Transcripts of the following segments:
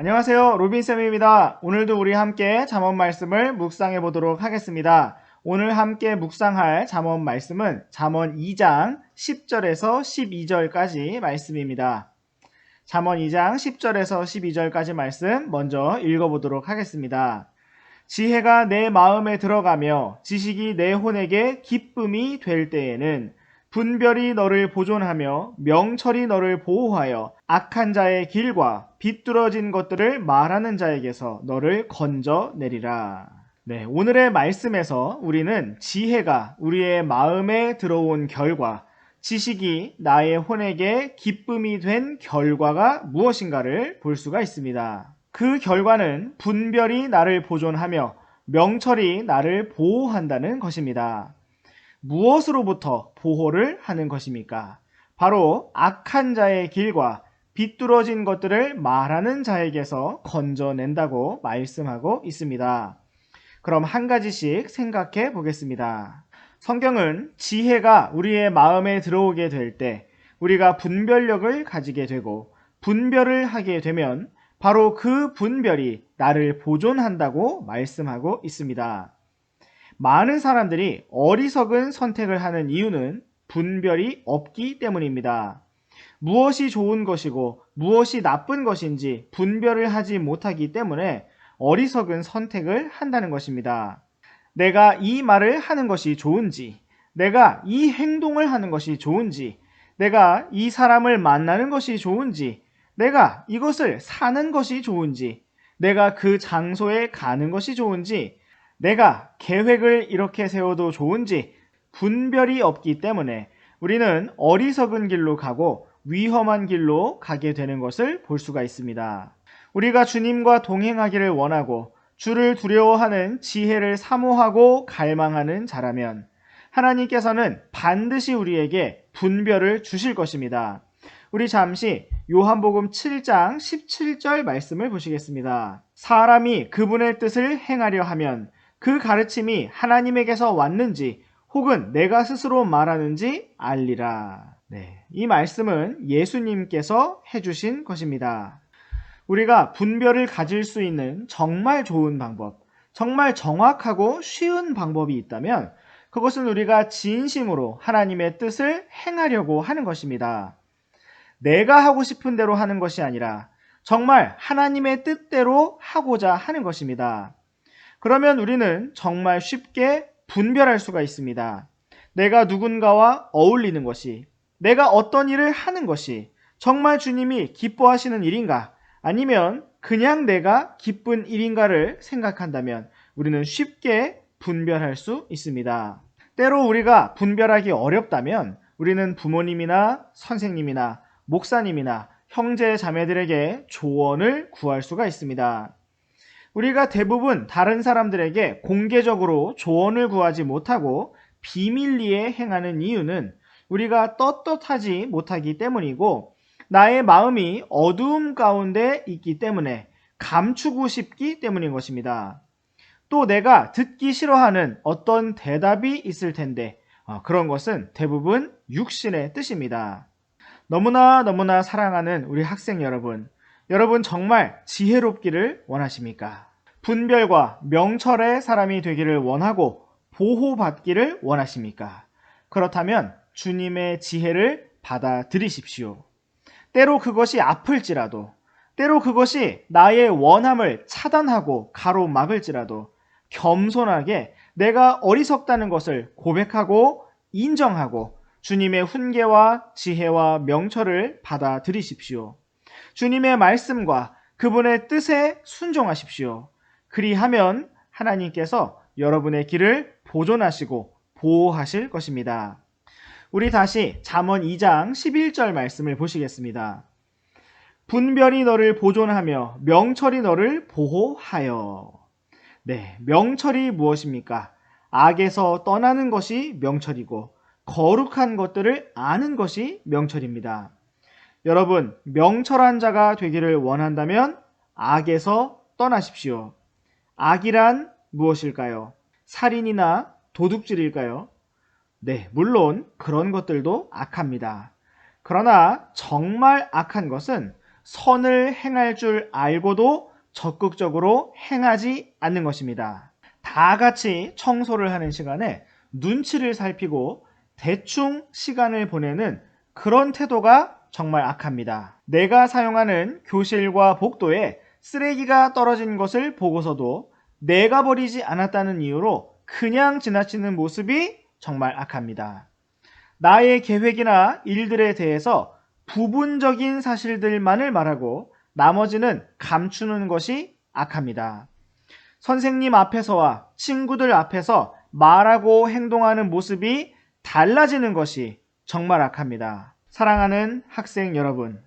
안녕하세요. 로빈쌤입니다. 오늘도 우리 함께 잠언 말씀을 묵상해 보도록 하겠습니다. 오늘 함께 묵상할 잠언 말씀은 잠언 2장 10절에서 12절까지 말씀입니다. 잠언 2장 10절에서 12절까지 말씀 먼저 읽어보도록 하겠습니다. 지혜가 내 마음에 들어가며 지식이 내 혼에게 기쁨이 될 때에는 분별이 너를 보존하며 명철이 너를 보호하여 악한 자의 길과 비뚤어진 것들을 말하는 자에게서 너를 건져내리라. 네, 오늘의 말씀에서 우리는 지혜가 우리의 마음에 들어온 결과, 지식이 나의 혼에게 기쁨이 된 결과가 무엇인가를 볼 수가 있습니다. 그 결과는 분별이 나를 보존하며 명철이 나를 보호한다는 것입니다. 무엇으로부터 보호를 하는 것입니까? 바로 악한 자의 길과 비뚤어진 것들을 말하는 자에게서 건져낸다고 말씀하고 있습니다. 그럼 한 가지씩 생각해 보겠습니다. 성경은 지혜가 우리의 마음에 들어오게 될 때 우리가 분별력을 가지게 되고 분별을 하게 되면 바로 그 분별이 나를 보존한다고 말씀하고 있습니다. 많은 사람들이 어리석은 선택을 하는 이유는 분별이 없기 때문입니다. 무엇이 좋은 것이고 무엇이 나쁜 것인지 분별을 하지 못하기 때문에 어리석은 선택을 한다는 것입니다. 내가 이 말을 하는 것이 좋은지, 내가 이 행동을 하는 것이 좋은지, 내가 이 사람을 만나는 것이 좋은지, 내가 이것을 사는 것이 좋은지, 내가 그 장소에 가는 것이 좋은지, 내가 계획을 이렇게 세워도 좋은지 분별이 없기 때문에 우리는 어리석은 길로 가고 위험한 길로 가게 되는 것을 볼 수가 있습니다. 우리가 주님과 동행하기를 원하고 주를 두려워하는 지혜를 사모하고 갈망하는 자라면 하나님께서는 반드시 우리에게 분별을 주실 것입니다. 우리 잠시 요한복음 7장 17절 말씀을 보시겠습니다. 사람이 그분의 뜻을 행하려 하면 그 가르침이 하나님에게서 왔는지 혹은 내가 스스로 말하는지 알리라. 네, 이 말씀은 예수님께서 해주신 것입니다. 우리가 분별을 가질 수 있는 정말 좋은 방법, 정말 정확하고 쉬운 방법이 있다면 그것은 우리가 진심으로 하나님의 뜻을 행하려고 하는 것입니다. 내가 하고 싶은 대로 하는 것이 아니라 정말 하나님의 뜻대로 하고자 하는 것입니다. 그러면 우리는 정말 쉽게 분별할 수가 있습니다. 내가 누군가와 어울리는 것이, 내가 어떤 일을 하는 것이 정말 주님이 기뻐하시는 일인가, 아니면 그냥 내가 기쁜 일인가를 생각한다면 우리는 쉽게 분별할 수 있습니다. 때로 우리가 분별하기 어렵다면 우리는 부모님이나 선생님이나 목사님이나 형제 자매들에게 조언을 구할 수가 있습니다. 우리가 대부분 다른 사람들에게 공개적으로 조언을 구하지 못하고 비밀리에 행하는 이유는 우리가 떳떳하지 못하기 때문이고 나의 마음이 어두움 가운데 있기 때문에 감추고 싶기 때문인 것입니다. 또 내가 듣기 싫어하는 어떤 대답이 있을 텐데 그런 것은 대부분 육신의 뜻입니다. 너무나 사랑하는 우리 학생 여러분, 여러분 정말 지혜롭기를 원하십니까? 분별과 명철의 사람이 되기를 원하고 보호받기를 원하십니까? 그렇다면 주님의 지혜를 받아들이십시오. 때로 그것이 아플지라도, 때로 그것이 나의 원함을 차단하고 가로막을지라도 겸손하게 내가 어리석다는 것을 고백하고 인정하고 주님의 훈계와 지혜와 명철을 받아들이십시오. 주님의 말씀과 그분의 뜻에 순종하십시오. 그리하면 하나님께서 여러분의 길을 보존하시고 보호하실 것입니다. 우리 다시 잠언 2장 11절 말씀을 보시겠습니다. 분별이 너를 보존하며 명철이 너를 보호하여. 네, 명철이 무엇입니까? 악에서 떠나는 것이 명철이고 거룩한 것들을 아는 것이 명철입니다. 여러분, 명철한 자가 되기를 원한다면 악에서 떠나십시오. 악이란 무엇일까요? 살인이나 도둑질일까요? 네, 물론 그런 것들도 악합니다. 그러나 정말 악한 것은 선을 행할 줄 알고도 적극적으로 행하지 않는 것입니다. 다 같이 청소를 하는 시간에 눈치를 살피고 대충 시간을 보내는 그런 태도가 정말 악합니다. 내가 사용하는 교실과 복도에 쓰레기가 떨어진 것을 보고서도 내가 버리지 않았다는 이유로 그냥 지나치는 모습이 정말 악합니다. 나의 계획이나 일들에 대해서 부분적인 사실들만을 말하고 나머지는 감추는 것이 악합니다. 선생님 앞에서와 친구들 앞에서 말하고 행동하는 모습이 달라지는 것이 정말 악합니다. 사랑하는 학생 여러분,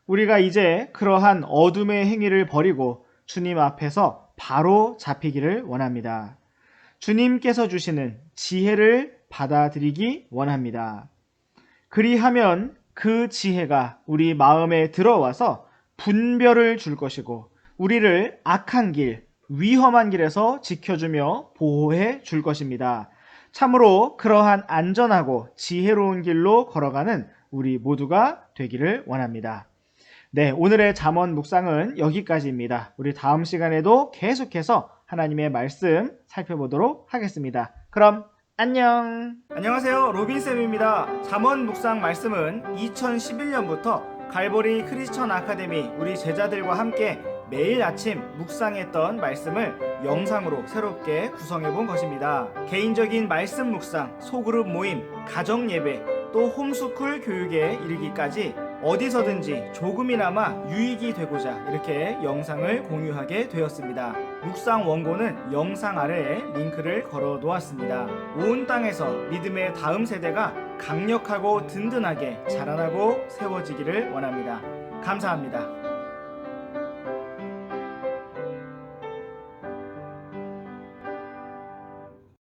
우리가 이제 그러한 어둠의 행위를 버리고 주님 앞에서 바로 잡히기를 원합니다. 주님께서 주시는 지혜를 받아들이기 원합니다. 그리하면 그 지혜가 우리 마음에 들어와서 분별을 줄 것이고 우리를 악한 길, 위험한 길에서 지켜주며 보호해 줄 것입니다. 참으로 그러한 안전하고 지혜로운 길로 걸어가는 우리 모두가 되기를 원합니다. 네, 오늘의 잠언 묵상은 여기까지입니다. 우리 다음 시간에도 계속해서 하나님의 말씀 살펴보도록 하겠습니다. 그럼 안녕. 안녕하세요, 로빈쌤입니다. 잠언 묵상 말씀은 2011년부터 갈보리 크리스천 아카데미 우리 제자들과 함께 매일 아침 묵상했던 말씀을 영상으로 새롭게 구성해 본 것입니다. 개인적인 말씀 묵상, 소그룹 모임, 가정 예배, 또 홈스쿨 교육에 이르기까지 어디서든지 조금이나마 유익이 되고자 이렇게 영상을 공유하게 되었습니다. 묵상 원고는 영상 아래에 링크를 걸어 놓았습니다. 온 땅에서 믿음의 다음 세대가 강력하고 든든하게 자라나고 세워지기를 원합니다. 감사합니다.